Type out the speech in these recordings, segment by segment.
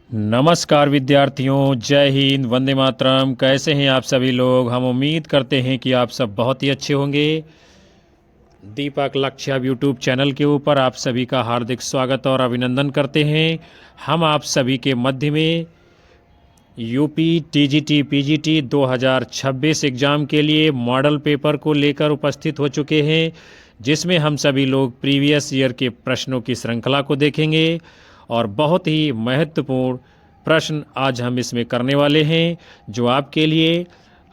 नमस्कार विद्यार्थियों, जय हिंद, वंदे मातरम। कैसे हैं आप सभी लोग? हम उम्मीद करते हैं कि आप सब बहुत ही अच्छे होंगे। दीपक लक्ष्य यूट्यूब चैनल के ऊपर आप सभी का हार्दिक स्वागत और अभिनंदन करते हैं। हम आप सभी के मध्य में यूपी टीजीटी पीजीटी 2026 एग्ज़ाम के लिए मॉडल पेपर को लेकर उपस्थित हो चुके हैं, जिसमें हम सभी लोग प्रीवियस ईयर के प्रश्नों की श्रृंखला को देखेंगे और बहुत ही महत्वपूर्ण प्रश्न आज हम इसमें करने वाले हैं, जो आपके लिए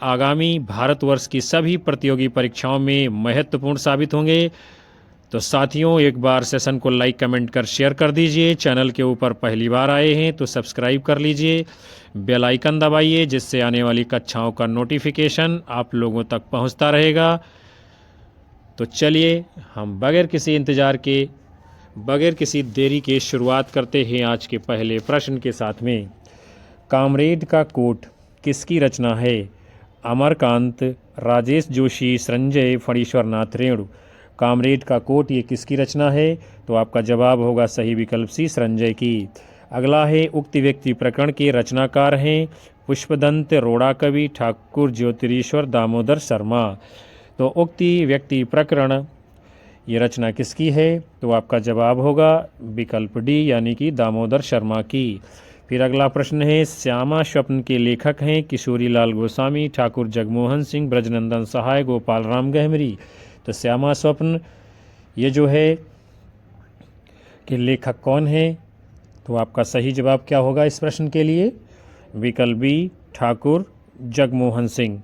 आगामी भारतवर्ष की सभी प्रतियोगी परीक्षाओं में महत्वपूर्ण साबित होंगे। तो साथियों, एक बार सेशन को लाइक कमेंट कर शेयर कर दीजिए। चैनल के ऊपर पहली बार आए हैं तो सब्सक्राइब कर लीजिए, बेल आइकन दबाइए, जिससे आने वाली कक्षाओं का नोटिफिकेशन आप लोगों तक पहुंचता रहेगा। तो चलिए हम बगैर किसी इंतज़ार के, बगैर किसी देरी के शुरुआत करते हैं आज के पहले प्रश्न के साथ में। कामरेड का कोट किसकी रचना है? अमरकांत, राजेश जोशी, संजय, फणीश्वरनाथ रेणु। कामरेड का कोट ये किसकी रचना है? तो आपका जवाब होगा सही विकल्प सी, संजय की। अगला है, उक्त व्यक्ति प्रकरण के रचनाकार हैं पुष्पदंत, रोड़ा कवि, ठाकुर ज्योतिरीश्वर, दामोदर शर्मा। तो उक्ति व्यक्ति प्रकरण ये रचना किसकी है? तो आपका जवाब होगा विकल्प डी, यानी कि दामोदर शर्मा की। फिर अगला प्रश्न है, श्यामा स्वप्न के लेखक हैं किशोरी लाल गोस्वामी, ठाकुर जगमोहन सिंह, ब्रजनंदन सहाय, गोपाल राम गहमरी। तो श्यामा स्वप्न ये जो है कि लेखक कौन है? तो आपका सही जवाब क्या होगा इस प्रश्न के लिए? विकल्प बी, ठाकुर जगमोहन सिंह।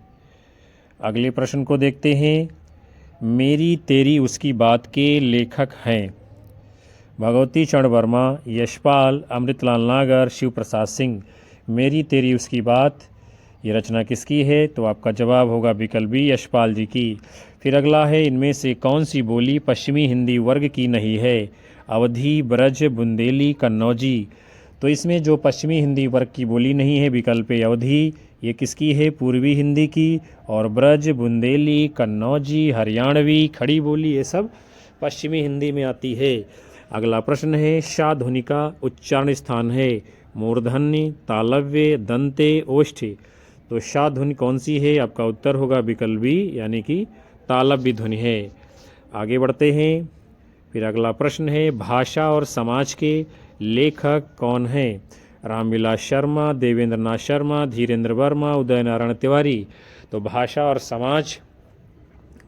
अगले प्रश्न को देखते हैं। मेरी तेरी उसकी बात के लेखक हैं भगवती चरण वर्मा, यशपाल, अमृतलाल नागर, शिव प्रसाद सिंह। मेरी तेरी उसकी बात ये रचना किसकी है? तो आपका जवाब होगा विकल्प बी, यशपाल जी की। फिर अगला है, इनमें से कौन सी बोली पश्चिमी हिंदी वर्ग की नहीं है? अवधी, ब्रज, बुंदेली, कन्नौजी। तो इसमें जो पश्चिमी हिंदी वर्ग की बोली नहीं है, विकल्प ए अवधी, ये किसकी है? पूर्वी हिंदी की। और ब्रज, बुंदेली, कन्नौजी, हरियाणवी, खड़ी बोली, ये सब पश्चिमी हिंदी में आती है। अगला प्रश्न है, शा ध्वनि का उच्चारण स्थान है मूर्धन्य, तालव्य, दंते, ओष्ठ्य। तो शा ध्वनि कौन सी है? आपका उत्तर होगा विकल्प बी, यानी कि तालव्य ध्वनि है। आगे बढ़ते हैं। फिर अगला प्रश्न है, भाषा और समाज के लेखक कौन हैं? रामविलास शर्मा, देवेंद्र नाथ शर्मा, धीरेन्द्र वर्मा, उदय नारायण तिवारी। तो भाषा और समाज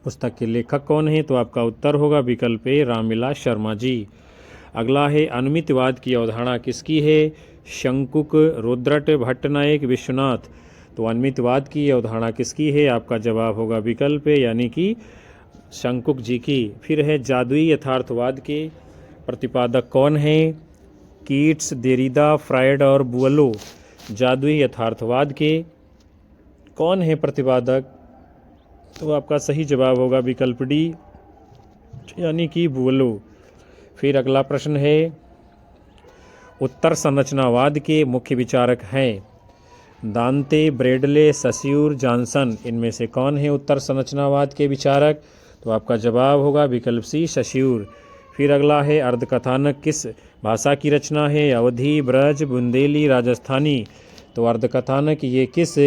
पुस्तक के लेखक कौन हैं? तो आपका उत्तर होगा विकल्प ए, रामविलास शर्मा जी। अगला है, अनुमितिवाद की अवधारणा किसकी है? शंकुक, रुद्रट, भट्टनायक, विश्वनाथ। तो अनुमितिवाद की अवधारणा किसकी है? आपका जवाब होगा विकल्प ए, यानी कि शंकुक जी की। फिर है, जादुई यथार्थवाद के प्रतिपादक कौन हैं? कीट्स, देरिदा, फ्रायड और बुअलो। जादुई यथार्थवाद के कौन है प्रतिपादक? तो आपका सही जवाब होगा विकल्प डी, यानी कि बुअलो। फिर अगला प्रश्न है, उत्तर संरचनावाद के मुख्य विचारक हैं दांते, ब्रेडले, सस्यूर, जॉनसन। इनमें से कौन है उत्तर संरचनावाद के विचारक? तो आपका जवाब होगा विकल्प सी, सस्यूर। फिर अगला है, अर्धकथानक किस भाषा की रचना है? अवधी, ब्रज, बुंदेली, राजस्थानी। तो अर्धकथानक ये किस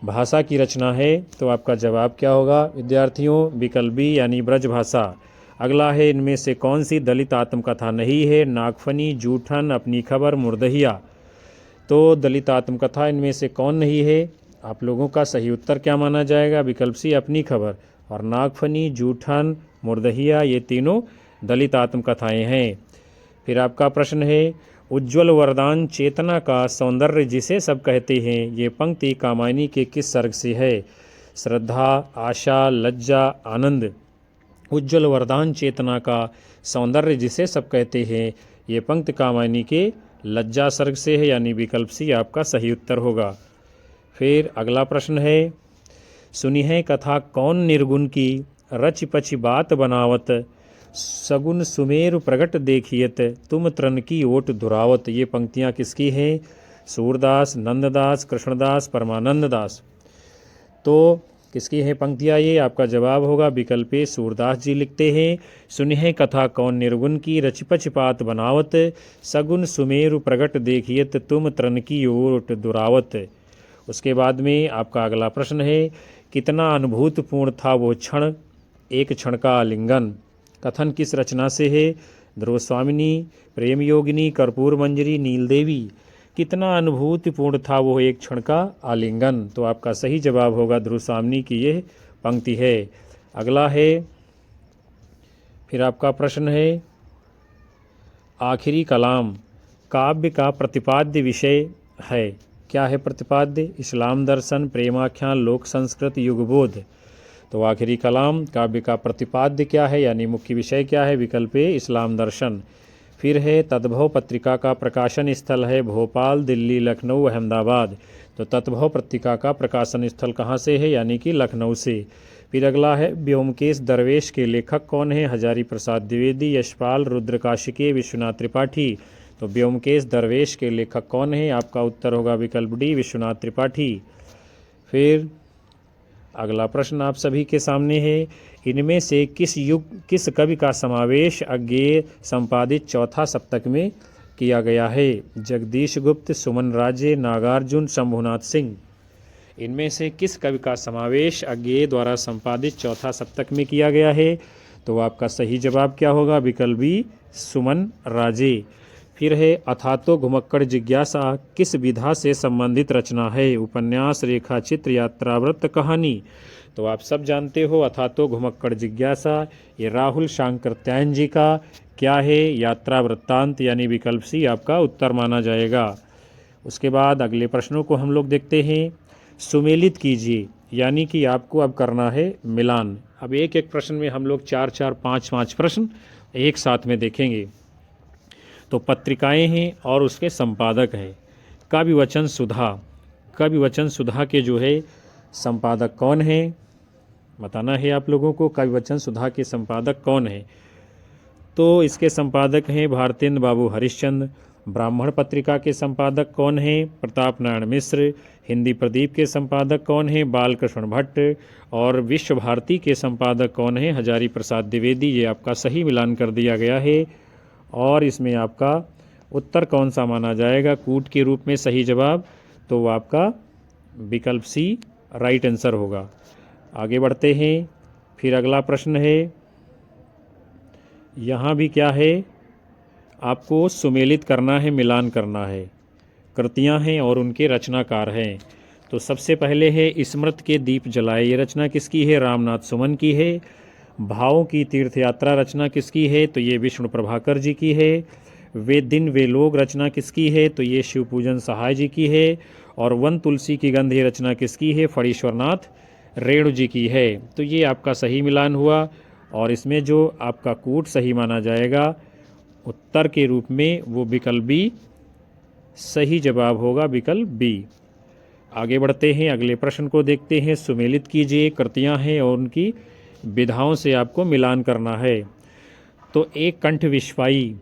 भाषा की रचना है? तो आपका जवाब क्या होगा विद्यार्थियों? विकल्प बी, यानी ब्रज भाषा। अगला है, इनमें से कौन सी दलित आत्मकथा नहीं है? नागफनी, जूठन, अपनी खबर, मुर्दहिया। तो दलित आत्मकथा इनमें से कौन नहीं है? आप लोगों का सही उत्तर क्या माना जाएगा? विकल्प सी, अपनी खबर। और नागफनी, जूठन, मुर्दहिया ये तीनों दलित आत्मकथाएं हैं। फिर आपका प्रश्न है, उज्ज्वल वरदान चेतना का सौंदर्य जिसे सब कहते हैं, ये पंक्ति कामायनी के किस सर्ग से है? श्रद्धा, आशा, लज्जा, आनंद। उज्ज्वल वरदान चेतना का सौंदर्य जिसे सब कहते हैं, ये पंक्ति कामायनी के लज्जा सर्ग से है, यानी विकल्प सी आपका सही उत्तर होगा। फिर अगला प्रश्न है, सुनी है कथा कौन निर्गुण की, रच पच बात बनावत, सगुन सुमेरु प्रगट देखियत, तुम तृण की ओट धुरावत। ये पंक्तियाँ किसकी हैं? सूरदास, नंददास, कृष्णदास, परमानंद दास। तो किसकी है पंक्तियाँ ये? आपका जवाब होगा विकल्प ए सूरदास जी लिखते हैं, सुनिहे कथा कौन निर्गुण की, रचिपच पात बनावत, सगुन सुमेरु प्रगट देखियत, तुम तृण की ओट दुरावत। उसके बाद में आपका अगला प्रश्न है, कितना अनुभूतपूर्ण था वो क्षण, एक क्षण का आलिंगन। कथन किस रचना से है? ध्रुव स्वामिनी, प्रेम योगिनी, कर्पूर मंजरी, नील देवी। कितना अनुभूतिपूर्ण था वो एक क्षण का आलिंगन। तो आपका सही जवाब होगा ध्रुव स्वामिनी की यह पंक्ति है। अगला है, फिर आपका प्रश्न है, आखिरी कलाम काव्य का प्रतिपाद्य विषय है। क्या है प्रतिपाद्य? इस्लाम दर्शन, प्रेमाख्यान, लोक संस्कृत, युगबोध। तो आखिरी कलाम काव्य का प्रतिपाद्य क्या है, यानी मुख्य विषय क्या है? विकल्प ए इस्लाम दर्शन। फिर है, तद्भव पत्रिका का प्रकाशन स्थल है भोपाल, दिल्ली, लखनऊ, अहमदाबाद। तो तद्भव पत्रिका का प्रकाशन स्थल कहाँ से है, यानी कि लखनऊ से। फिर अगला है, व्योमकेश दरवेश के लेखक कौन है? हजारी प्रसाद द्विवेदी, यशपाल, रुद्रकाशिके, विश्वनाथ त्रिपाठी। तो व्योमकेश दरवेश के लेखक कौन है? आपका उत्तर होगा विकल्प डी विश्वनाथ त्रिपाठी। फिर अगला प्रश्न आप सभी के सामने है, इनमें से किस कवि का समावेश अज्ञेय संपादित चौथा सप्तक में किया गया है? जगदीश गुप्त, सुमन राजे, नागार्जुन, शंभुनाथ सिंह। इनमें से किस कवि का समावेश अज्ञेय द्वारा संपादित चौथा सप्तक में किया गया है? तो आपका सही जवाब क्या होगा? विकल्प बी सुमन राजे। फिर है, अथातो घुमक्कड़ जिज्ञासा किस विधा से संबंधित रचना है? उपन्यास, रेखाचित्र, यात्रावृत्त, कहानी। तो आप सब जानते हो अथातो घुमक्कड़ जिज्ञासा ये राहुल शांकरत्यायन जी का क्या है? यात्रा वृत्तांत, यानी विकल्प सी आपका उत्तर माना जाएगा। उसके बाद अगले प्रश्नों को हम लोग देखते हैं। सुमेलित कीजिए, यानी कि आपको अब करना है मिलान। अब एक एक प्रश्न में हम लोग 4-4, 5-5 प्रश्न एक साथ में देखेंगे। तो पत्रिकाएं हैं और उसके संपादक हैं। काव्य वचन सुधा, काव्य वचन सुधा के जो है संपादक कौन है? बताना है आप लोगों को, काव्य वचन सुधा के संपादक कौन है? तो इसके संपादक हैं भारतेंद्र बाबू हरिश्चंद्र। ब्राह्मण पत्रिका के संपादक कौन हैं? प्रताप नारायण मिश्र। हिंदी प्रदीप के संपादक कौन हैं? बालकृष्ण भट्ट। और विश्व भारती के संपादक कौन हैं? हजारी प्रसाद द्विवेदी। ये आपका सही मिलान कर दिया गया है। और इसमें आपका उत्तर कौन सा माना जाएगा कूट के रूप में? सही जवाब तो वो आपका विकल्प सी राइट आंसर होगा। आगे बढ़ते हैं। फिर अगला प्रश्न है, यहाँ भी क्या है? आपको सुमेलित करना है, मिलान करना है। कृतियाँ हैं और उनके रचनाकार हैं। तो सबसे पहले है स्मृत के दीप जलाए, ये रचना किसकी है? रामनाथ सुमन की है। भावों की तीर्थ यात्रा रचना किसकी है? तो ये विष्णु प्रभाकर जी की है। वे दिन वे लोग रचना किसकी है? तो ये शिवपूजन सहाय जी की है। और वन तुलसी की गंध ये रचना किसकी है? फणीश्वरनाथ रेणु जी की है। तो ये आपका सही मिलान हुआ। और इसमें जो आपका कूट सही माना जाएगा उत्तर के रूप में वो विकल्प बी सही जवाब होगा, विकल्प बी। आगे बढ़ते हैं, अगले प्रश्न को देखते हैं। सुमेलित कीजिए, कृतियाँ हैं और उनकी विधाओं से आपको मिलान करना है। तो एक कंठ विश्वाई,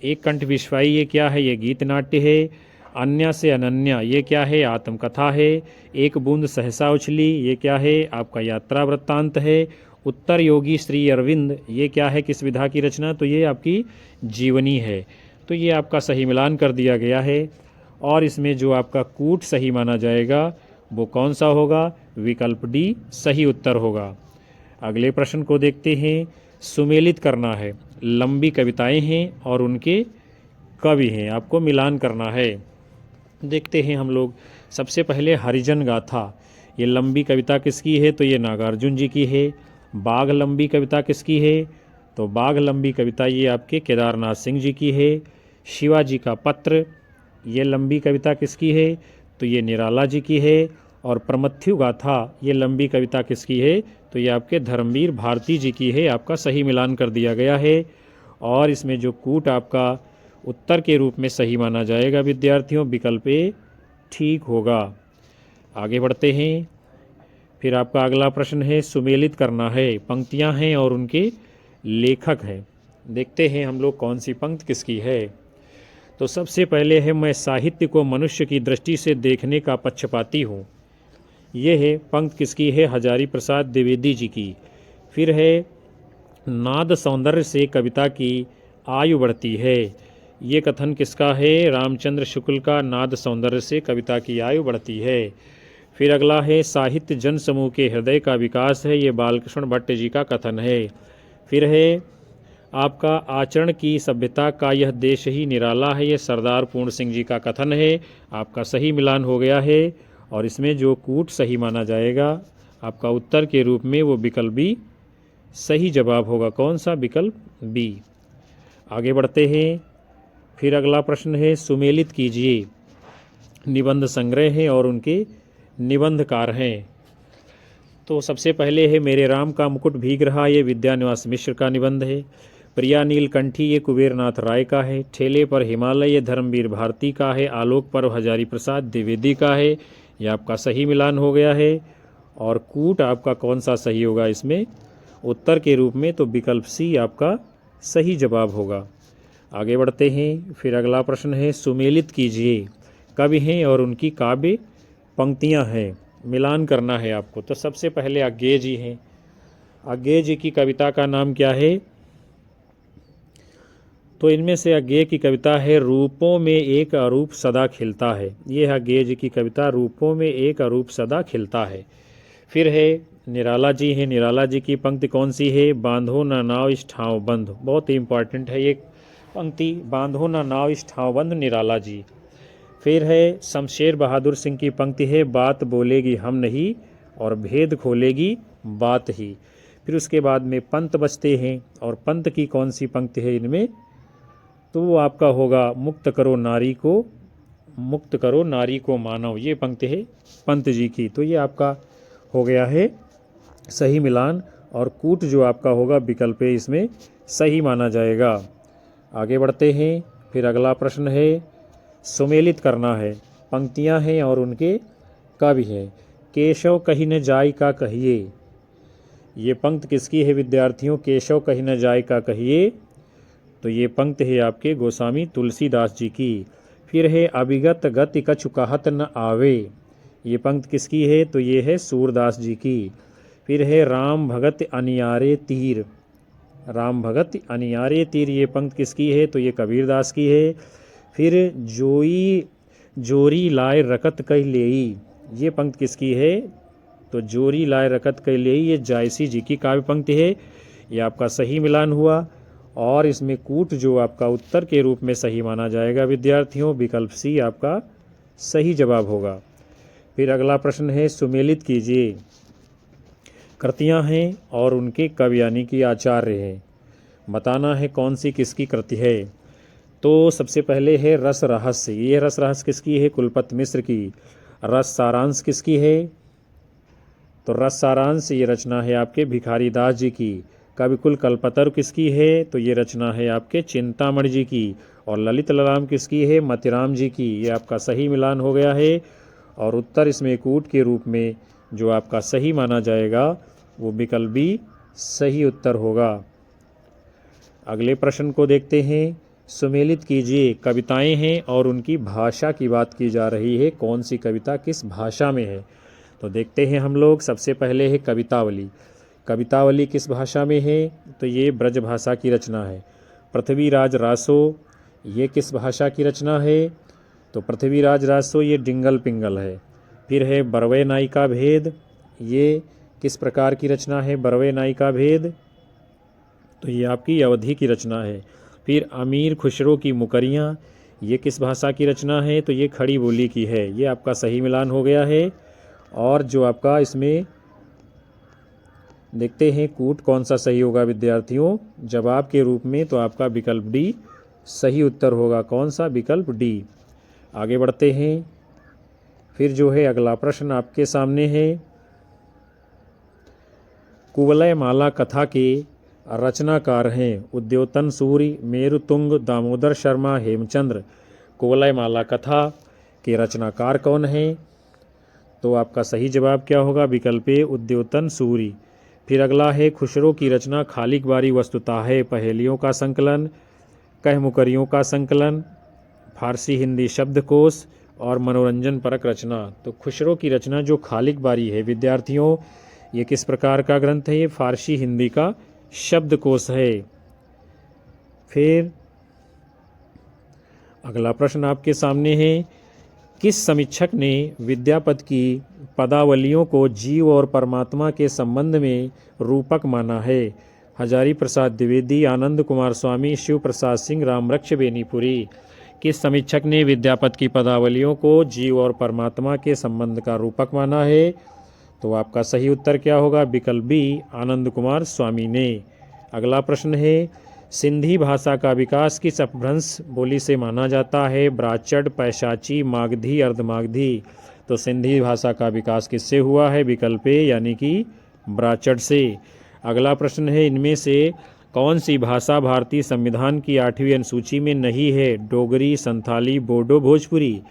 एक कंठ विश्वाई ये क्या है? ये गीत नाट्य है। अन्य से अनन्या ये क्या है? आत्मकथा है। एक बूंद सहसा उछली ये क्या है? आपका यात्रा वृत्तांत है। उत्तर योगी श्री अरविंद ये क्या है? किस विधा की रचना? तो ये आपकी जीवनी है। तो ये आपका सही मिलान कर दिया गया है। और इसमें जो आपका कूट सही माना जाएगा वो कौन सा होगा? विकल्प डी सही उत्तर होगा। अगले प्रश्न को देखते हैं। सुमेलित करना है, लंबी कविताएं हैं और उनके कवि हैं, आपको मिलान करना है। देखते हैं हम लोग। सबसे पहले हरिजन गाथा, ये लंबी कविता किसकी है? तो ये नागार्जुन जी की है। बाघ लंबी कविता किसकी है? तो बाघ लंबी कविता ये आपके केदारनाथ सिंह जी की है। शिवाजी का पत्र ये लंबी कविता किसकी है? तो ये निराला जी की है। और प्रमथ्यु गाथा ये लंबी कविता किसकी है? तो ये आपके धर्मवीर भारती जी की है। आपका सही मिलान कर दिया गया है। और इसमें जो कूट आपका उत्तर के रूप में सही माना जाएगा विद्यार्थियों, विकल्प ए ठीक होगा। आगे बढ़ते हैं। फिर आपका अगला प्रश्न है, सुमेलित करना है, पंक्तियां हैं और उनके लेखक हैं। देखते हैं हम लोग कौन सी पंक्ति किसकी है। तो सबसे पहले है, मैं साहित्य को मनुष्य की दृष्टि से देखने का पक्षपाती हूँ। ये है पंक्ति किसकी है? हजारी प्रसाद द्विवेदी जी की। फिर है नाद सौंदर्य से कविता की आयु बढ़ती है। ये कथन किसका है? रामचंद्र शुक्ल का। नाद सौंदर्य से कविता की आयु बढ़ती है। फिर अगला है साहित्य जन समूह के हृदय का विकास है। ये बालकृष्ण भट्ट जी का कथन है। फिर है आपका आचरण की सभ्यता का यह देश ही निराला है। ये सरदार पूर्ण सिंह जी का कथन है। आपका सही मिलान हो गया है और इसमें जो कूट सही माना जाएगा आपका उत्तर के रूप में वो विकल्प बी सही जवाब होगा। कौन सा? विकल्प बी। आगे बढ़ते हैं। फिर अगला प्रश्न है सुमेलित कीजिए। निबंध संग्रह है और उनके निबंधकार हैं। तो सबसे पहले है मेरे राम का मुकुट भीग रहा, ये विद्यानिवास मिश्र का निबंध है। प्रिया नीलकंठी ये कुबेरनाथ राय का है। ठेले पर हिमालय ये धर्मवीर भारती का है। आलोक पर्व हजारी प्रसाद द्विवेदी का है। ये आपका सही मिलान हो गया है। और कूट आपका कौन सा सही होगा इसमें उत्तर के रूप में? तो विकल्प सी आपका सही जवाब होगा। आगे बढ़ते हैं। फिर अगला प्रश्न है सुमेलित कीजिए। कवि हैं और उनकी काव्य पंक्तियां हैं, मिलान करना है आपको। तो सबसे पहले अज्ञेय जी हैं। अज्ञेय जी की कविता का नाम क्या है? तो इनमें से अज्ञेय की कविता है रूपों में एक अरूप सदा खिलता है। ये है अज्ञेय जी की कविता, रूपों में एक अरूप सदा खिलता है। फिर है निराला जी हैं। निराला जी की पंक्ति कौन सी है? बांधो ना नाव इस ठाव बंध। बहुत ही इंपॉर्टेंट है ये पंक्ति, बांधो ना नाव इस ठाव बंध, निराला जी। फिर है शमशेर बहादुर सिंह की पंक्ति है बात बोलेगी हम नहीं और भेद खोलेगी बात ही। फिर उसके बाद में पंत बचते हैं और पंत की कौन सी पंक्ति है इनमें? तो वो आपका होगा मुक्त करो नारी को, मुक्त करो नारी को मानव। ये पंक्ति है पंत जी की। तो ये आपका हो गया है सही मिलान और कूट जो आपका होगा विकल्प इसमें सही माना जाएगा। आगे बढ़ते हैं। फिर अगला प्रश्न है सुमेलित करना है। पंक्तियां हैं और उनके कवि हैं। केशव कहीं न जाय का कहिए। ये पंक्ति किसकी है विद्यार्थियों? केशव कहीं न जाय का कहिए। तो ये पंक्ति है आपके गोस्वामी तुलसीदास जी की। फिर है अभिगत गति कछु कहत न आवे। ये पंक्ति किसकी है? तो ये है सूरदास जी की। फिर है राम भगत अनियारे तीर। राम भगत अनियारे तीर ये पंक्ति किसकी है? तो ये कबीरदास की है। फिर जोई जोरी लाए रकत कई लेई। ये पंक्ति किसकी है? तो जोरी लाए रकत कई लेई ये जायसी जी की काव्य पंक्ति है। ये आपका सही मिलान हुआ और इसमें कूट जो आपका उत्तर के रूप में सही माना जाएगा विद्यार्थियों, विकल्प सी आपका सही जवाब होगा। फिर अगला प्रश्न है सुमेलित कीजिए। कृतियां हैं और उनके कवि यानी कि आचार्य हैं, बताना है कौन सी किसकी कृति है। तो सबसे पहले है रस रहस्य। ये रस रहस्य किसकी है? कुलपति मिश्र की। रस सारांश किसकी है? तो रस सारांश ये रचना है आपके भिखारी दास जी की। कविकुल कल्पतरु किसकी है? तो ये रचना है आपके चिंतामणि जी की। और ललित ललाम किसकी है? मतिराम जी की। ये आपका सही मिलान हो गया है और उत्तर इसमें कूट के रूप में जो आपका सही माना जाएगा वो विकल्प बी सही उत्तर होगा। अगले प्रश्न को देखते हैं। सुमेलित कीजिए। कविताएं हैं और उनकी भाषा की बात की जा रही है। कौन सी कविता किस भाषा में है? तो देखते हैं हम लोग। सबसे पहले है कवितावली। कवितावली किस भाषा में है? तो ये ब्रज भाषा की रचना है। पृथ्वीराज रासो ये किस भाषा की रचना है? तो पृथ्वीराज रासो ये डिंगल पिंगल है। फिर है बरवे नाई का भेद। ये किस प्रकार की रचना है? बरवे नाई का भेद तो ये आपकी अवधि की रचना है। फिर अमीर खुसरो की मुकरियाँ ये किस भाषा की रचना है? तो ये खड़ी बोली की है। ये आपका सही मिलान हो गया है और जो आपका इसमें देखते हैं कूट कौन सा सही होगा विद्यार्थियों जवाब के रूप में। तो आपका विकल्प डी सही उत्तर होगा। कौन सा? विकल्प डी। आगे बढ़ते हैं। फिर जो है अगला प्रश्न आपके सामने है। कुवलय माला कथा के रचनाकार हैं उद्योतन सूरि, मेरुतुंग, दामोदर शर्मा, हेमचंद्र। कुवलय माला कथा के रचनाकार कौन हैं? तो आपका सही जवाब क्या होगा? विकल्प ए उद्योतन सूरि। फिर अगला है खुसरो की रचना खालिक बारी वस्तुता है पहेलियों का संकलन, कह मुकरियों का संकलन, फारसी हिंदी शब्दकोश और मनोरंजन परक रचना। तो खुसरो की रचना जो खालिक बारी है विद्यार्थियों, ये किस प्रकार का ग्रंथ है? ये फारसी हिंदी का शब्दकोश है। फिर अगला प्रश्न आपके सामने है, किस समीक्षक ने विद्यापति की पदावलियों को जीव और परमात्मा के संबंध में रूपक माना है? हजारी प्रसाद द्विवेदी, आनंद कुमार स्वामी, शिव प्रसाद सिंह, रामरक्ष बेनीपुरी। किस समीक्षक ने विद्यापति की पदावलियों को जीव और परमात्मा के संबंध का रूपक माना है? तो आपका सही उत्तर क्या होगा? विकल्प बी, आनंद कुमार स्वामी ने। अगला प्रश्न है, सिंधी भाषा का विकास किस अपभ्रंश बोली से माना जाता है? ब्राचड़, पैशाची, मागधी, अर्धमागधी। तो सिंधी भाषा का विकास किससे हुआ है? विकल्प ए यानी कि ब्राचड़ से। अगला प्रश्न है, इनमें से कौन सी भाषा भारतीय संविधान की 8वीं अनुसूची में नहीं है? डोगरी, संथाली, बोडो, भोजपुरी।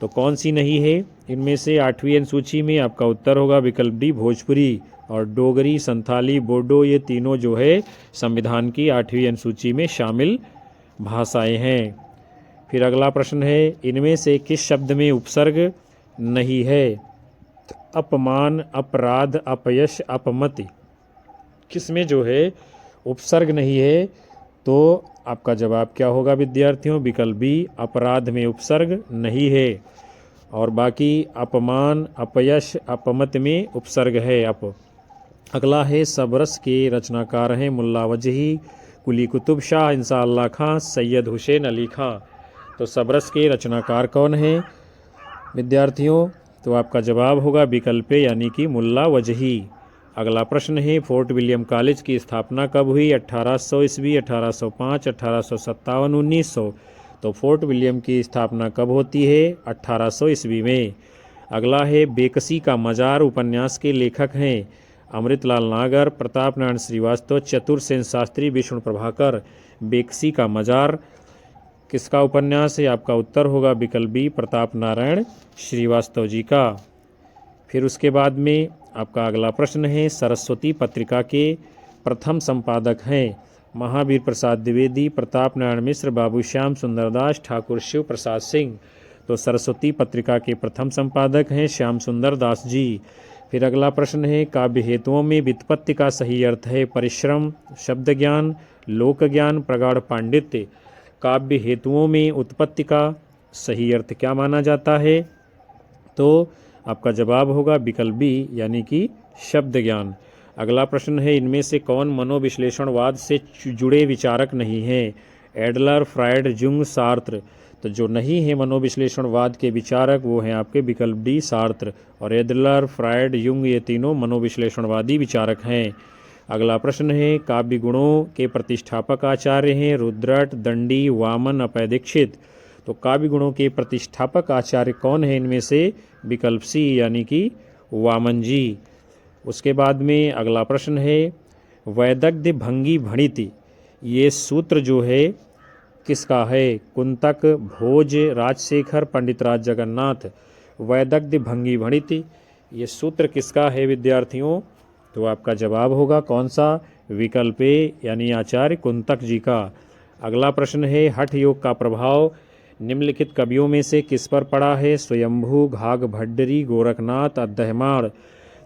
तो कौन सी नहीं है इनमें से 8वीं अनुसूची में? आपका उत्तर होगा विकल्प डी, भोजपुरी। और डोगरी, संथाली, बोडो ये तीनों जो है संविधान की 8वीं अनुसूची में शामिल भाषाएं हैं। फिर अगला प्रश्न है, इनमें से किस शब्द में उपसर्ग नहीं है? अपमान, अपराध, अपयश, अपमति। किसमें जो है उपसर्ग नहीं है? तो आपका जवाब क्या होगा विद्यार्थियों? विकल्प बी, अपराध में उपसर्ग नहीं है। और बाकी अपमान, अपयश, अपमत में उपसर्ग है। अगला है, सबरस के रचनाकार हैं मुल्ला वजही, कुली कुतुब शाह, इंसा अल्लाह खां, सैयद हुसैन अली खां। तो सबरस के रचनाकार कौन हैं विद्यार्थियों? तो आपका जवाब होगा विकल्प यानी कि मुल्ला वजही। अगला प्रश्न है, फोर्ट विलियम कॉलेज की स्थापना कब हुई? 1800 ईस्वी, 1805, 1857, 1900। तो फोर्ट विलियम की स्थापना कब होती है? 1800 ईस्वी में। अगला है, बेकसी का मजार उपन्यास के लेखक हैं? अमृतलाल नागर, प्रताप नारायण श्रीवास्तव, चतुर सेन शास्त्री, विष्णु प्रभाकर। बेकसी का मजार किसका उपन्यास है? आपका उत्तर होगा विकल्प बी, प्रताप नारायण श्रीवास्तव जी का। फिर उसके बाद में आपका अगला प्रश्न है, सरस्वती पत्रिका के प्रथम संपादक हैं? महावीर प्रसाद द्विवेदी, प्रताप नारायण मिश्र, बाबू श्याम सुंदरदास, ठाकुर शिव प्रसाद सिंह। तो सरस्वती पत्रिका के प्रथम संपादक हैं श्याम सुंदर दास जी। फिर अगला प्रश्न है, काव्य हेतुओं में व्युत्पत्ति का सही अर्थ है? परिश्रम, शब्द ज्ञान, लोक ज्ञान, प्रगाढ़ पांडित्य। काव्य हेतुओं में उत्पत्ति का सही अर्थ क्या माना जाता है? तो आपका जवाब होगा विकल्प बी यानी कि शब्द ज्ञान। अगला प्रश्न है, इनमें से कौन मनोविश्लेषणवाद से जुड़े विचारक नहीं हैं? Adler, Freud, Jung, Sartre. तो जो नहीं है मनोविश्लेषणवाद के विचारक वो हैं आपके विकल्प डी, सार्त्र। और एडलर, फ्रायड, युंग ये तीनों मनोविश्लेषणवादी विचारक हैं। अगला प्रश्न है, काव्य गुणों के प्रतिष्ठापक आचार्य हैं? रुद्रट, दंडी, वामन, अभय दीक्षित। तो काव्य गुणों के प्रतिष्ठापक आचार्य कौन है इनमें से? विकल्प सी यानी कि वामन जी। उसके बाद में अगला प्रश्न है, वैदग्ध्य भंगी भणिति ये सूत्र जो है किसका है? कुंतक, भोज, राजशेखर, पंडित राज जगन्नाथ। वैदग्ध्य भंगी भणिति ये सूत्र किसका है विद्यार्थियों? तो आपका जवाब होगा कौन सा? विकल्प ए यानी आचार्य कुंतक जी का। अगला प्रश्न है, हठ योग का प्रभाव निम्नलिखित कवियों में से किस पर पड़ा है? स्वयंभू, घाघ भड्डरी, गोरखनाथ, अद्दहमाण।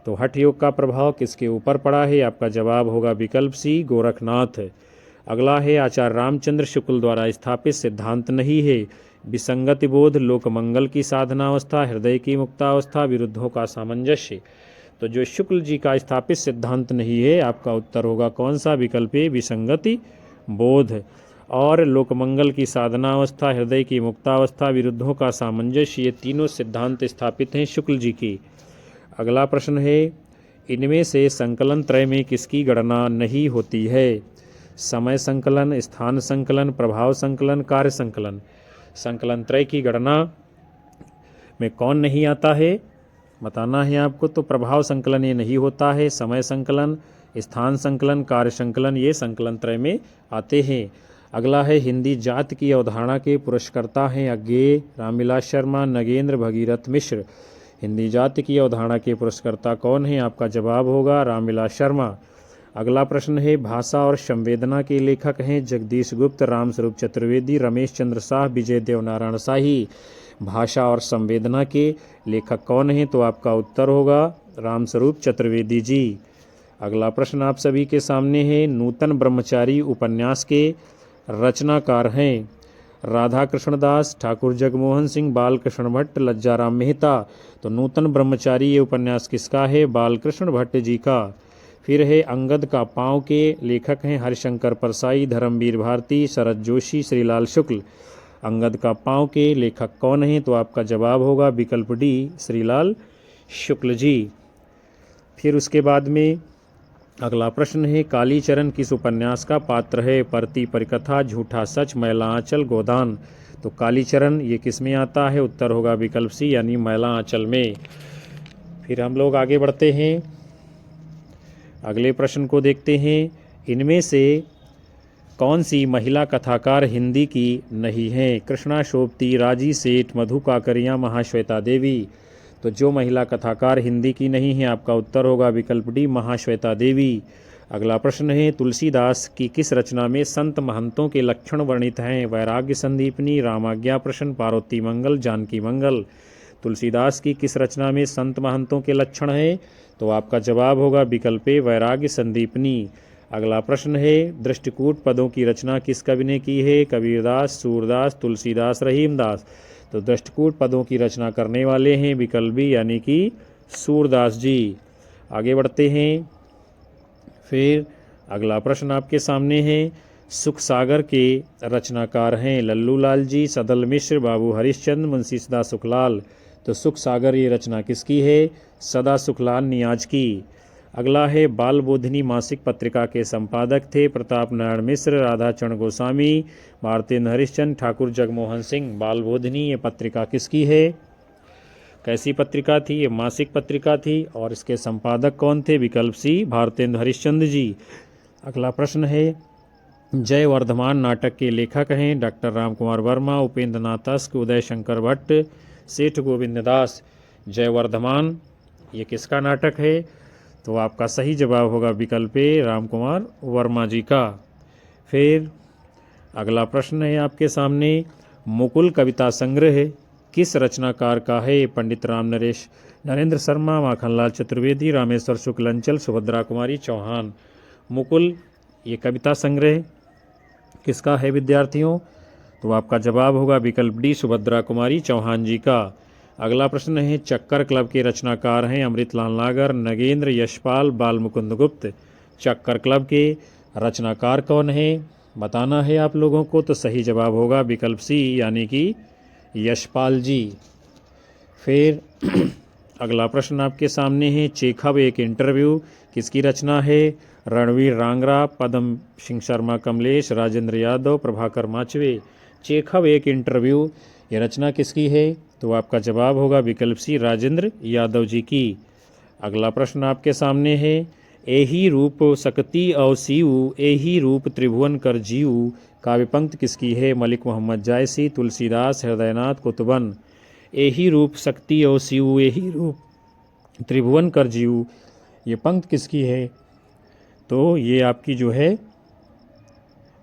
तो हठ योग का प्रभाव किसके ऊपर पड़ा है? आपका जवाब होगा विकल्प सी, गोरखनाथ। अगला है, आचार्य रामचंद्र शुक्ल द्वारा स्थापित सिद्धांत नहीं है? विसंगति बोध, लोकमंगल की साधनावस्था, हृदय की मुक्तावस्था, विरुद्धों का सामंजस्य। तो जो शुक्ल जी का स्थापित सिद्धांत नहीं है आपका उत्तर होगा कौन सा? विकल्प ए, विसंगति बोध। और लोकमंगल की साधनावस्था, हृदय की मुक्तावस्था, विरुद्धों का सामंजस्य ये तीनों सिद्धांत स्थापित हैं शुक्ल जी की। अगला प्रश्न है, इनमें से संकलन त्रय में किसकी गणना नहीं होती है? समय संकलन, स्थान संकलन, प्रभाव संकलन, कार्य संकलन। संकलन त्रय की गणना में कौन नहीं आता है बताना है आपको। तो प्रभाव संकलन ये नहीं होता है, समय संकलन, स्थान संकलन, कार्य संकलन ये संकलन त्रय में आते हैं। अगला है, हिंदी जाति की अवधारणा के पुरस्कर्ता हैं अज्ञेय, रामविलास शर्मा, नगेंद्र, भगीरथ मिश्र। हिंदी जाति की अवधारणा के पुरस्कर्ता कौन है? आपका जवाब होगा रामविलास शर्मा। अगला प्रश्न है, भाषा और संवेदना के लेखक हैं? जगदीश गुप्त, रामस्वरूप चतुर्वेदी, रमेश चंद्र शाह, विजय देव नारायण शाही। भाषा और संवेदना के लेखक कौन हैं? तो आपका उत्तर होगा रामस्वरूप चतुर्वेदी जी। अगला प्रश्न आप सभी के सामने है, नूतन ब्रह्मचारी उपन्यास के रचनाकार हैं राधा कृष्णदास, ठाकुर जगमोहन सिंह, बालकृष्ण भट्ट, लज्जाराम मेहता। तो नूतन ब्रह्मचारी ये उपन्यास किसका है? बालकृष्ण भट्ट जी का। फिर है अंगद का पाँव के लेखक हैं हरिशंकर परसाई, धर्मवीर भारती, शरद जोशी, श्रीलाल शुक्ल। अंगद का पाँव के लेखक कौन हैं? तो आपका जवाब होगा विकल्प डी श्रीलाल शुक्ल जी। फिर उसके बाद में अगला प्रश्न है, कालीचरण किस उपन्यास का पात्र है? परती परिकथा, झूठा सच, मैला आंचल, गोदान। तो कालीचरण ये किस में आता है? उत्तर होगा विकल्प सी यानी मैला आंचल में। फिर हम लोग आगे बढ़ते हैं, अगले प्रश्न को देखते हैं, इनमें से कौन सी महिला कथाकार हिंदी की नहीं है? कृष्णा शोभती, राजी सेठ, मधु काकरिया, महाश्वेता देवी। तो जो महिला कथाकार हिंदी की नहीं है आपका उत्तर होगा विकल्प डी महाश्वेता देवी। अगला प्रश्न है, तुलसीदास की किस रचना में संत महंतों के लक्षण वर्णित हैं? वैराग्य संदीपनी, रामाज्ञा प्रश्न, पार्वती मंगल, जानकी मंगल। तुलसीदास की किस रचना में संत महंतों के लक्षण हैं? तो आपका जवाब होगा विकल्प ए वैराग्य संदीपनी। अगला प्रश्न है, दृष्टिकूट पदों की रचना किस कवि ने की है? कबीरदास, सूरदास, तुलसीदास, रहीमदास। तो दृष्टिकूट पदों की रचना करने वाले हैं विकल्प बी यानी कि सूरदास जी। आगे बढ़ते हैं, फिर अगला प्रश्न आपके सामने है, सुख सागर के रचनाकार हैं लल्लू लाल जी, सदल मिश्र, बाबू हरिश्चंद्र, मुंशी सदा सुखलाल। तो सुख सागर ये रचना किसकी है? सदा सुखलाल नियाज की। अगला है, बाल बोधिनी मासिक पत्रिका के संपादक थे प्रताप नारायण मिश्र, राधाचरण गोस्वामी, भारतेंद्र हरिश्चंद्र, ठाकुर जगमोहन सिंह। बाल बोधिनी ये पत्रिका किसकी है? कैसी पत्रिका थी? ये मासिक पत्रिका थी और इसके संपादक कौन थे? विकल्प सी भारतेंद्र हरिश्चंद्र जी। अगला प्रश्न है, जय वर्धमान नाटक के लेखक हैं डॉक्टर राम कुमार वर्मा, उपेंद्र नाथ तस्क, उदय शंकर भट्ट, सेठ गोविंद दास। जय वर्धमान ये किसका नाटक है? तो आपका सही जवाब होगा विकल्प ए राम कुमार वर्मा जी का। फिर अगला प्रश्न है आपके सामने, मुकुल कविता संग्रह किस रचनाकार का है? पंडित राम नरेश नरेंद्र शर्मा, माखनलाल चतुर्वेदी, रामेश्वर शुक्ल अंचल, सुभद्रा कुमारी चौहान। मुकुल ये कविता संग्रह किसका है विद्यार्थियों? तो आपका जवाब होगा विकल्प डी सुभद्रा कुमारी चौहान जी का। अगला प्रश्न है, चक्कर क्लब के रचनाकार हैं अमृतलाल नागर, नगेंद्र, यशपाल, बाल मुकुंद गुप्त। चक्कर क्लब के रचनाकार कौन है बताना है आप लोगों को। तो सही जवाब होगा विकल्प सी यानी कि यशपाल जी। फिर अगला प्रश्न आपके सामने है, चेखव एक इंटरव्यू किसकी रचना है? रणवीर रांगरा, पद्म सिंह शर्मा कमलेश, राजेंद्र यादव, प्रभाकर माचवे। चेखव एक इंटरव्यू ये रचना किसकी है? तो आपका जवाब होगा विकल्प सी राजेंद्र यादव जी की। अगला प्रश्न आपके सामने है, एही रूप सकती और सीऊ, एही रूप त्रिभुवन कर जीऊ काव्य पंक्ति किसकी है? मलिक मोहम्मद जायसी, तुलसीदास, हृदयनाथ कुतुबन। एही रूप शक्ति और सीऊ, एही रूप त्रिभुवन कर जीऊ ये पंक्ति किसकी है? तो ये आपकी जो है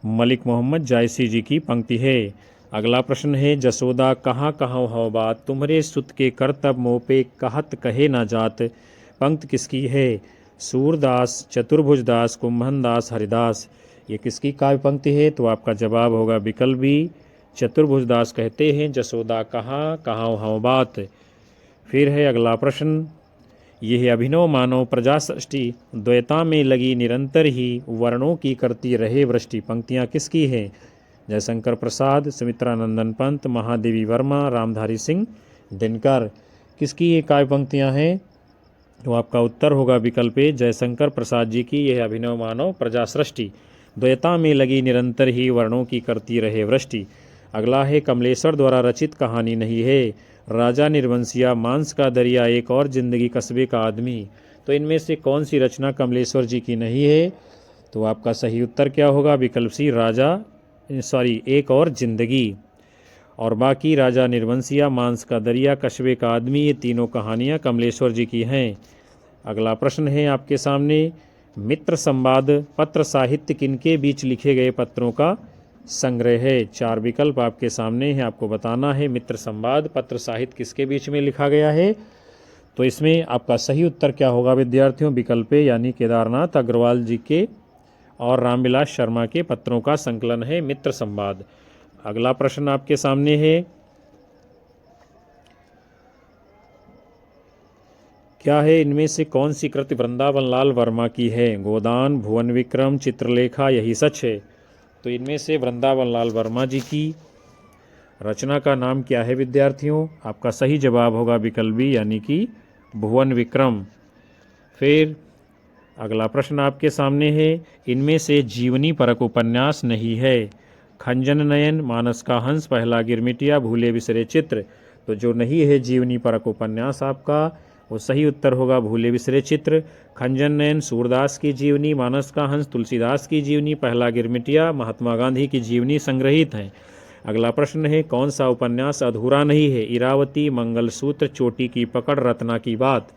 मलिक मोहम्मद जायसी जी की पंक्ति है। अगला प्रश्न है, जसोदा कहाँ कहाँ हो बात, तुम्हारे सुत के करतब मोपे कहत कहे ना जात पंक्ति किसकी है? सूरदास, चतुर्भुजदास, कुंभनदास, हरिदास। ये किसकी काव्य पंक्ति है? तो आपका जवाब होगा विकल्प बी चतुर्भुजदास कहते हैं जसोदा कहाँ कहाँ हो बात। फिर है अगला प्रश्न, यह अभिनव मानव प्रजा सृष्टि द्वैता में लगी निरंतर ही वर्णों की करती रहे वृष्टि पंक्तियाँ किसकी हैं? जयशंकर प्रसाद, सुमित्रानंदन पंत, महादेवी वर्मा, रामधारी सिंह दिनकर। किसकी ये काव्य पंक्तियाँ हैं? तो आपका उत्तर होगा विकल्प ए जयशंकर प्रसाद जी की। यह अभिनव मानव प्रजा सृष्टि द्वैता में लगी निरंतर ही वर्णों की करती रहे वृष्टि। अगला है, कमलेश्वर द्वारा रचित कहानी नहीं है। राजा निर्वंशिया, मांस का दरिया, एक और जिंदगी, कस्बे का आदमी। तो इनमें से कौन सी रचना कमलेश्वर जी की नहीं है? तो आपका सही उत्तर क्या होगा? विकल्प सी एक और जिंदगी। और बाकी राजा निर्वंशिया, मांस का दरिया, कस्बे का आदमी ये तीनों कहानियाँ कमलेश्वर जी की हैं। अगला प्रश्न है आपके सामने, मित्र संवाद पत्र साहित्य किनके बीच लिखे गए पत्रों का संग्रह है। 4 विकल्प आपके सामने है, आपको बताना है। मित्र संवाद पत्र साहित्य किसके बीच में लिखा गया है? तो इसमें आपका सही उत्तर क्या होगा विद्यार्थियों? विकल्प ए यानी केदारनाथ अग्रवाल जी के और रामविलास शर्मा के पत्रों का संकलन है मित्र संवाद। अगला प्रश्न आपके सामने है, क्या है इनमें से कौन सी कृति वृंदावन लाल वर्मा की है? गोदान, भुवन विक्रम, चित्रलेखा, यही सच है। तो इनमें से वृंदावन लाल वर्मा जी की रचना का नाम क्या है विद्यार्थियों? आपका सही जवाब होगा विकल्प बी यानी कि भुवन विक्रम। फिर अगला प्रश्न आपके सामने है, इनमें से जीवनी परक उपन्यास नहीं है। खंजन नयन, मानस का हंस, पहला गिरमिटिया, भूले बिसरे चित्र। तो जो नहीं है जीवनी परक उपन्यास आपका, वो सही उत्तर होगा भूले बिसरे चित्र। खंजन नयन सूरदास की जीवनी, मानस का हंस तुलसीदास की जीवनी, पहला गिरमिटिया महात्मा गांधी की जीवनी संग्रहित हैं। अगला प्रश्न है, कौन सा उपन्यास अधूरा नहीं है? इरावती, मंगलसूत्र, चोटी की पकड़, रत्ना की बात।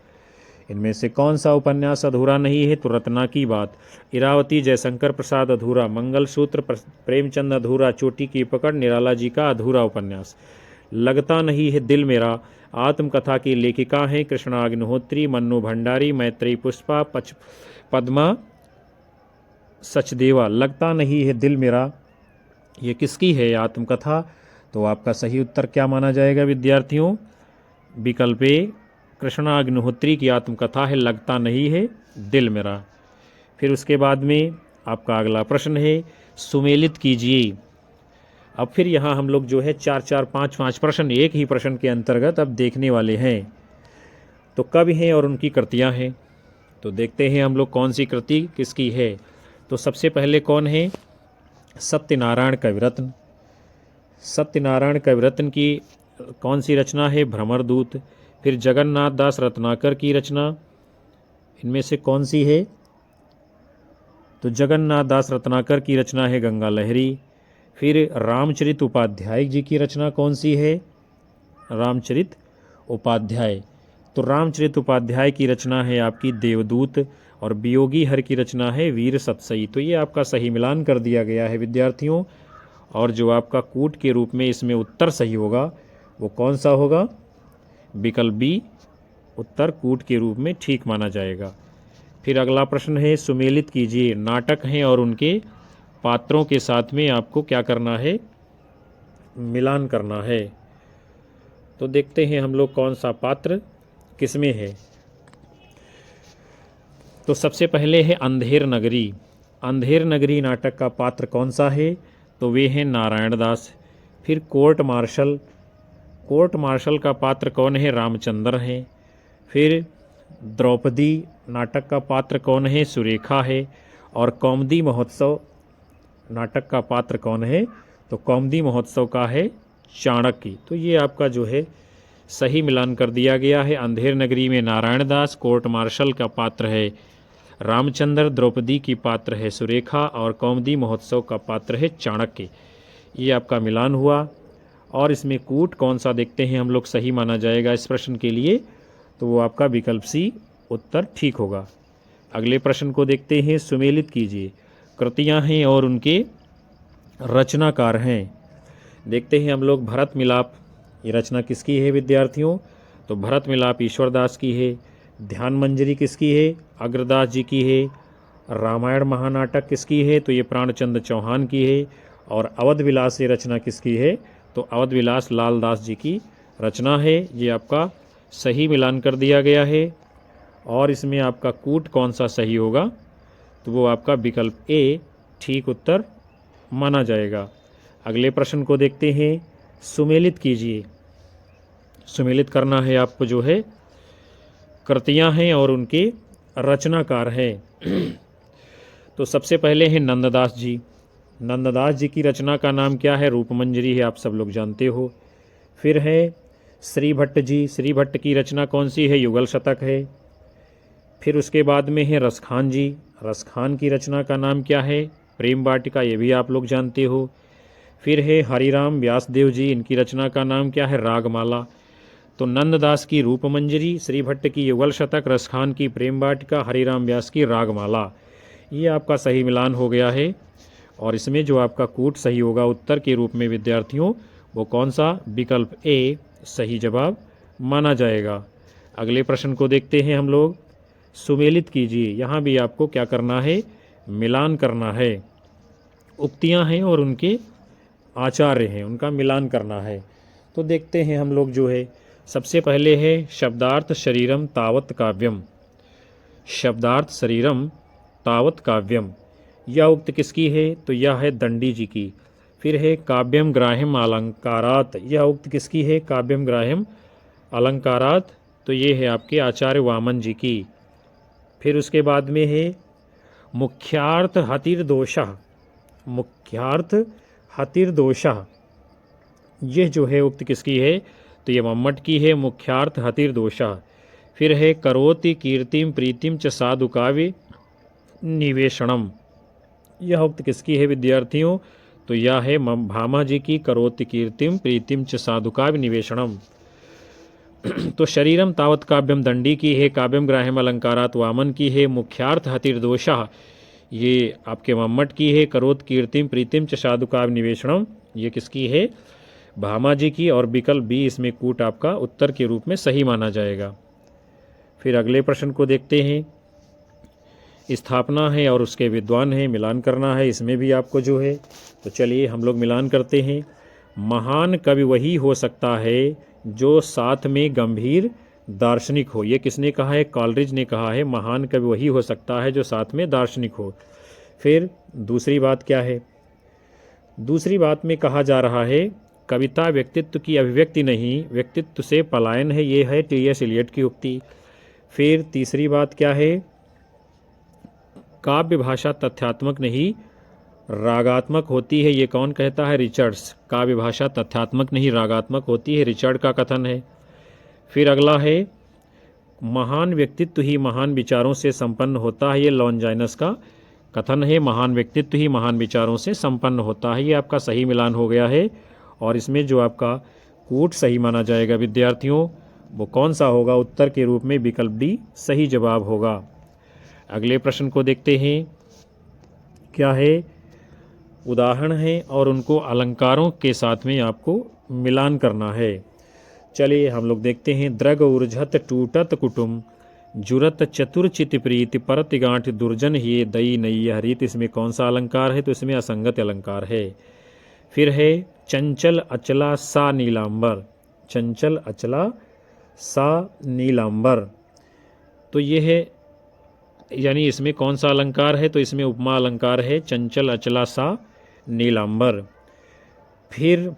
इनमें से कौन सा उपन्यास अधूरा नहीं है? तो रत्ना की बात। इरावती जयशंकर प्रसाद अधूरा, मंगलसूत्र प्रेमचंद अधूरा, चोटी की पकड़ निराला जी का अधूरा उपन्यास। लगता नहीं है दिल मेरा आत्मकथा की लेखिका हैं कृष्णा अग्निहोत्री, मन्नू भंडारी, मैत्री पुष्पा, पद्मा सचदेवा। लगता नहीं है दिल मेरा, ये किसकी है आत्मकथा? तो आपका सही उत्तर क्या माना जाएगा विद्यार्थियों? विकल्प ए कृष्णा अग्निहोत्री की आत्मकथा है लगता नहीं है दिल मेरा। फिर उसके बाद में आपका अगला प्रश्न है, सुमेलित कीजिए। अब फिर यहाँ हम लोग जो है 4-4, 5-5 प्रश्न एक ही प्रश्न के अंतर्गत अब देखने वाले हैं। तो कवि हैं और उनकी कृतियाँ हैं। तो देखते हैं हम लोग कौन सी कृति किसकी है। तो सबसे पहले कौन है? सत्यनारायण कविरत्न। सत्यनारायण कविरत्न की कौन सी रचना है? भ्रमरदूत। फिर जगन्नाथ दास रत्नाकर की रचना, इनमें से कौन सी है? तो जगन्नाथ दास रत्नाकर की रचना है गंगा लहरी। फिर रामचरित उपाध्याय जी की रचना कौन सी है? रामचरित उपाध्याय। तो रामचरित उपाध्याय की रचना है आपकी देवदूत और वियोगी हर की रचना है वीर सतसई। तो ये आपका सही मिलान कर दिया गया है विद्यार्थियों। और जो आपका कूट के रूप में इसमें उत्तर सही होगा वो कौन सा होगा? विकल्प बी उत्तर कूट के रूप में ठीक माना जाएगा। फिर अगला प्रश्न है, सुमेलित कीजिए। नाटक हैं और उनके पात्रों के साथ में आपको क्या करना है? मिलान करना है। तो देखते हैं हम लोग कौन सा पात्र किसमें है। तो सबसे पहले है अंधेर नगरी। अंधेर नगरी नाटक का पात्र कौन सा है? तो वे हैं नारायण दास। फिर कोर्ट मार्शल। कोर्ट मार्शल का पात्र कौन है? रामचंद्र हैं। फिर द्रौपदी नाटक का पात्र कौन है? सुरेखा है। और कौमुदी महोत्सव नाटक का पात्र कौन है? तो कौमुदी महोत्सव का है चाणक्य। तो ये आपका जो है सही मिलान कर दिया गया है। अंधेर नगरी में नारायण दास, कोर्ट मार्शल का पात्र है रामचंद्र, द्रौपदी की पात्र है सुरेखा और कौमुदी महोत्सव का पात्र है चाणक्य। ये आपका मिलान हुआ। और इसमें कूट कौन सा देखते हैं हम लोग सही माना जाएगा इस प्रश्न के लिए? तो वो आपका विकल्प सी उत्तर ठीक होगा। अगले प्रश्न को देखते हैं, सुमेलित कीजिए। कृतियाँ हैं और उनके रचनाकार हैं। देखते हैं हम लोग भरत मिलाप, ये रचना किसकी है विद्यार्थियों? तो भरत मिलाप ईश्वरदास की है। ध्यान मंजरी किसकी है? अग्रदास जी की है। रामायण महानाटक किसकी है? तो ये प्राणचंद्र चौहान की है। और अवध विलास ये रचना किसकी है? तो अवध विलास लालदास जी की रचना है। ये आपका सही मिलान कर दिया गया है। और इसमें आपका कूट कौन सा सही होगा? तो वो आपका विकल्प ए ठीक उत्तर माना जाएगा। अगले प्रश्न को देखते हैं, सुमेलित कीजिए। सुमेलित करना है आपको जो है कृतियाँ हैं और उनके रचनाकार हैं। तो सबसे पहले हैं नंददास जी। नंददास जी की रचना का नाम क्या है? रूपमंजरी है, आप सब लोग जानते हो। फिर है श्री भट्ट जी। श्री भट्ट की रचना कौन सी है? युगल शतक है। फिर उसके बाद में है रसखान जी। रसखान की रचना का नाम क्या है? प्रेम वाटिका, ये भी आप लोग जानते हो। फिर है हरिराम व्यासदेव जी, इनकी रचना का नाम क्या है? रागमाला। तो नंददास की रूपमंजरी, श्री भट्ट की युगल शतक, रसखान की प्रेम वाटिका, हरिराम व्यास की रागमाला। ये आपका सही मिलान हो गया है। और इसमें जो आपका कूट सही होगा उत्तर के रूप में विद्यार्थियों, वो कौन सा? विकल्प ए सही जवाब माना जाएगा। अगले प्रश्न को देखते हैं हम लोग। सुमेलित कीजिए। यहाँ भी आपको क्या करना है? मिलान करना है। उक्तियाँ हैं और उनके आचार्य हैं, उनका मिलान करना है। तो देखते हैं हम लोग जो है, सबसे पहले है शब्दार्थ शरीरम तावत काव्यम। शब्दार्थ शरीरम तावत काव्यम, यह उक्त किसकी है? तो यह है दंडी जी की। फिर है काव्यम ग्राह्यम अलंकारात, यह उक्त किसकी है? काव्यम ग्राह्यम अलंकारात, तो ये है आपके आचार्य वामन जी की। फिर उसके बाद में है मुख्यार्थ हतिर्दोषः। मुख्यार्थ हतिर्दोषः, यह जो है उक्त किसकी है? तो ये मम्मट की है, मुख्यार्थ हतिर्दोषः। फिर है करोति कीर्तिम प्रीतिम च साधु काव्य निवेशनम, यह उक्त किसकी है विद्यार्थियों? तो यह है भामा जी की, करोति कीर्तिम प्रीतिम च साधु काव्य निवेशनम। तो शरीरम तावत काव्यम दंडी की है, काव्यम ग्राह्यम अलंकारात वामन की है, मुख्यार्थ हतिर्दोषः ये आपके मम्मट की है, करोत कीर्तिम प्रीतिम च साधु काव्य निवेशनम ये किसकी है? भामा जी की। और विकल्प बी इसमें कूट आपका उत्तर के रूप में सही माना जाएगा। फिर अगले प्रश्न को देखते हैं। स्थापना है और उसके विद्वान हैं, मिलान करना है। इसमें भी आपको जो है, तो चलिए हम लोग मिलान करते हैं। महान कवि वही हो सकता है जो साथ में गंभीर दार्शनिक हो। ये किसने कहा है? कॉलरिज ने कहा है महान कवि वही हो सकता है जो साथ में दार्शनिक हो। फिर दूसरी बात क्या है? दूसरी बात में कहा जा रहा है कविता व्यक्तित्व की अभिव्यक्ति नहीं, व्यक्तित्व से पलायन है। ये है टी.एस. एलियट की उक्ति। फिर तीसरी बात क्या है? काव्य भाषा तथ्यात्मक नहीं रागात्मक होती है। ये कौन कहता है? रिचर्ड्स। काव्य भाषा तथ्यात्मक नहीं रागात्मक होती है, रिचर्ड का कथन है। फिर अगला है महान व्यक्तित्व ही महान विचारों से संपन्न होता है। ये लॉन्जाइनस का कथन है, महान व्यक्तित्व ही महान विचारों से संपन्न होता है। ये आपका सही मिलान हो गया है। और इसमें जो आपका कूट सही माना जाएगा विद्यार्थियों, वो कौन सा होगा? उत्तर के रूप में विकल्प डी सही जवाब होगा। अगले प्रश्न को देखते हैं। क्या है? उदाहरण है और उनको अलंकारों के साथ में आपको मिलान करना है। चलिए हम लोग देखते हैं। द्रग ऊर्झत टूटत कुटुम जुरत चतुरचित प्रीति परत गांठ दुर्जन ये दई नई हरित, इसमें कौन सा अलंकार है? तो इसमें असंगत अलंकार है। फिर है चंचल अचला सा नीलांबर। चंचल अचला सा नीलांबर, तो ये है, यानी इसमें कौन सा अलंकार है? तो इसमें उपमा अलंकार है, चंचल अचला सा नीलांबर। फिर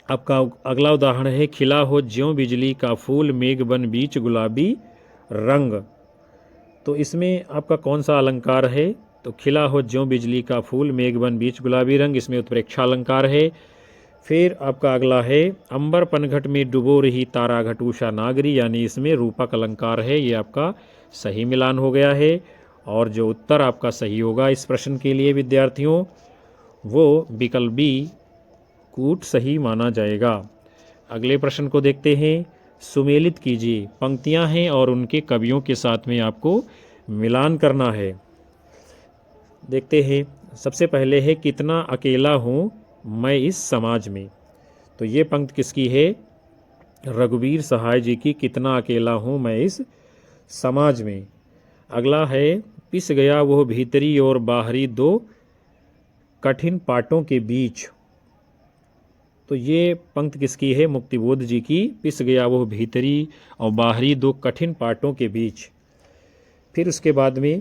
आपका अगला उदाहरण है खिला हो ज्यों बिजली का फूल मेघ बन बीच गुलाबी रंग, तो इसमें आपका कौन सा अलंकार है? तो खिला हो ज्यों बिजली का फूल मेघ बन बीच गुलाबी रंग, इसमें उत्प्रेक्षा अलंकार है। फिर आपका अगला है अंबर पनघट में डुबो रही तारा घटूषा नागरी, यानी इसमें रूपक अलंकार है। ये आपका सही मिलान हो गया है। और जो उत्तर आपका सही होगा इस प्रश्न के लिए विद्यार्थियों, वो विकल्प बी कूट सही माना जाएगा। अगले प्रश्न को देखते हैं। सुमेलित कीजिए। पंक्तियां हैं और उनके कवियों के साथ में आपको मिलान करना है। देखते हैं। सबसे पहले है कितना अकेला हूँ मैं इस समाज में, तो ये पंक्ति किसकी है? रघुवीर सहाय जी की, कितना अकेला हूँ मैं इस समाज में। अगला है पिस गया वो भीतरी और बाहरी दो कठिन पाटों के बीच, तो ये पंक्ति किसकी है? मुक्तिबोध जी की, पिस गया वो भीतरी और बाहरी दो कठिन पाटों के बीच। फिर उसके बाद में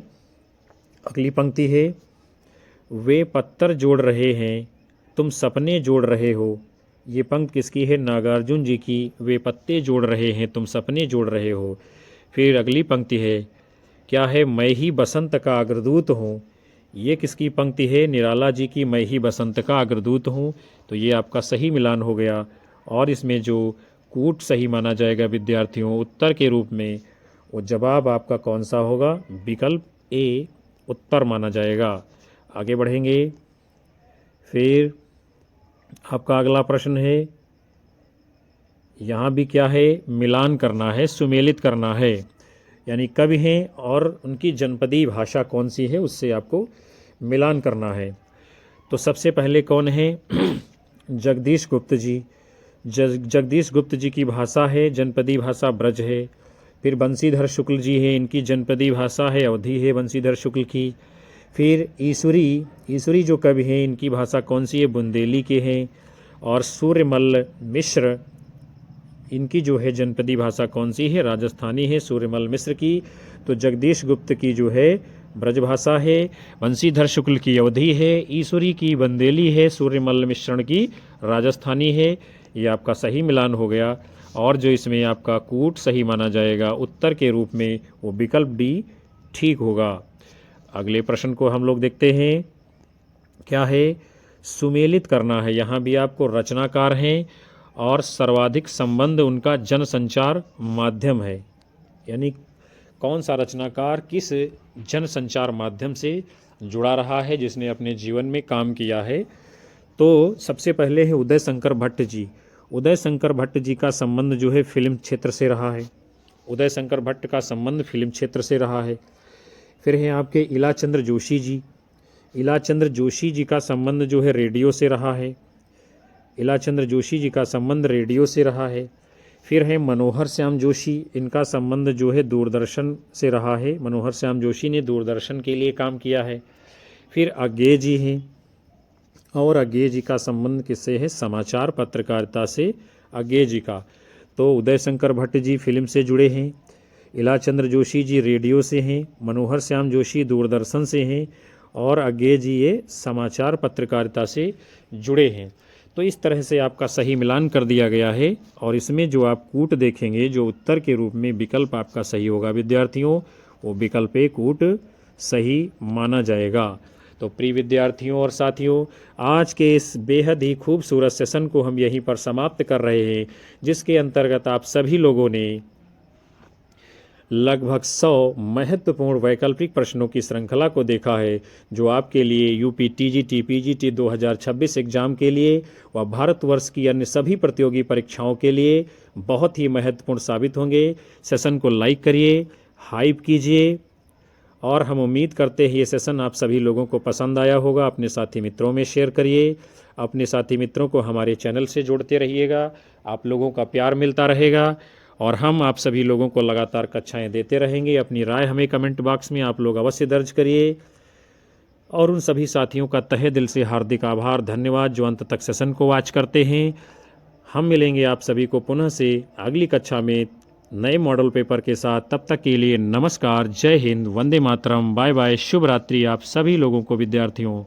अगली पंक्ति है वे पत्थर जोड़ रहे हैं तुम सपने जोड़ रहे हो, ये पंक्ति किसकी है? नागार्जुन जी की, वे पत्ते जोड़ रहे हैं तुम सपने जोड़ रहे हो। फिर अगली पंक्ति है क्या है? मैं ही बसंत का अग्रदूत हूँ, ये किसकी पंक्ति है? निराला जी की, मैं ही बसंत का अग्रदूत हूँ। तो ये आपका सही मिलान हो गया। और इसमें जो कूट सही माना जाएगा विद्यार्थियों उत्तर के रूप में, वो जवाब आपका कौन सा होगा? विकल्प ए उत्तर माना जाएगा। आगे बढ़ेंगे। फिर आपका अगला प्रश्न है, यहाँ भी क्या है? मिलान करना है, सुमेलित करना है, यानी कवि हैं और उनकी जनपदी भाषा कौन सी है उससे आपको मिलान करना है। तो सबसे पहले कौन है? जगदीश गुप्त जी। जगदीश गुप्त जी की भाषा है जनपदी भाषा ब्रज है। फिर बंशीधर शुक्ल जी है, इनकी जनपदी भाषा है अवधी है बंशीधर शुक्ल की। फिर ईश्वरी जो कवि हैं इनकी भाषा कौन सी है? बुंदेली के हैं। और सूर्यमल मिश्र, इनकी जो है जनपदी भाषा कौन सी है? राजस्थानी है सूर्यमल मिश्र की। तो जगदीश गुप्त की जो है ब्रज भाषा है, बंशीधर शुक्ल की अवधी है, ईश्वरी की बुंदेली है, सूर्यमल मिश्रण की राजस्थानी है। ये आपका सही मिलान हो गया। और जो इसमें आपका कूट सही माना जाएगा उत्तर के रूप में, वो विकल्प डी ठीक होगा। अगले प्रश्न को हम लोग देखते हैं, क्या है? सुमेलित करना है। यहाँ भी आपको रचनाकार हैं और सर्वाधिक संबंध उनका जनसंचार माध्यम है, यानी कौन सा रचनाकार किस जनसंचार माध्यम से जुड़ा रहा है, जिसने अपने जीवन में काम किया है। तो सबसे पहले है उदय शंकर भट्ट जी। उदय शंकर भट्ट जी का संबंध जो है फिल्म क्षेत्र से रहा है। उदय शंकर भट्ट का संबंध फिल्म क्षेत्र से रहा है। फिर है आपके इलाचंद्र जोशी जी। इलाचंद्र जोशी जी का संबंध जो है रेडियो से रहा है। इलाचंद्र जोशी जी का संबंध रेडियो से रहा है। फिर है मनोहर श्याम जोशी, इनका संबंध जो है दूरदर्शन से रहा है। मनोहर श्याम जोशी ने दूरदर्शन के लिए काम किया है। फिर अज्ञे जी हैं, और अज्ञे जी का संबंध किससे है? समाचार पत्रकारिता से अज्ञे जी का। तो उदय शंकर भट्ट जी फिल्म से जुड़े हैं, इलाचंद्र जोशी जी रेडियो से हैं, मनोहर श्याम जोशी दूरदर्शन से हैं, और अज्ञे जी ये समाचार पत्रकारिता से जुड़े हैं। तो इस तरह से आपका सही मिलान कर दिया गया है। और इसमें जो आप कूट देखेंगे, जो उत्तर के रूप में विकल्प आपका सही होगा विद्यार्थियों, वो विकल्प ए कूट सही माना जाएगा। तो प्रिय विद्यार्थियों और साथियों, आज के इस बेहद ही खूबसूरत सेशन को हम यहीं पर समाप्त कर रहे हैं, जिसके अंतर्गत आप सभी लोगों ने लगभग 100 महत्वपूर्ण वैकल्पिक प्रश्नों की श्रृंखला को देखा है, जो आपके लिए यूपी टीजीटी पीजीटी 2026 एग्जाम के लिए व भारतवर्ष की अन्य सभी प्रतियोगी परीक्षाओं के लिए बहुत ही महत्वपूर्ण साबित होंगे। सेशन को लाइक करिए, हाइप कीजिए, और हम उम्मीद करते हैं ये सेशन आप सभी लोगों को पसंद आया होगा। अपने साथी मित्रों में शेयर करिए, अपने साथी मित्रों को हमारे चैनल से जोड़ते रहिएगा। आप लोगों का प्यार मिलता रहेगा और हम आप सभी लोगों को लगातार कक्षाएं देते रहेंगे। अपनी राय हमें कमेंट बॉक्स में आप लोग अवश्य दर्ज करिए। और उन सभी साथियों का तहे दिल से हार्दिक आभार, धन्यवाद जो अंत तक सेशन को वॉच करते हैं। हम मिलेंगे आप सभी को पुनः से अगली कक्षा में नए मॉडल पेपर के साथ। तब तक के लिए नमस्कार, जय हिंद, वंदे मातरम, बाय बाय, शुभ रात्रि आप सभी लोगों को विद्यार्थियों।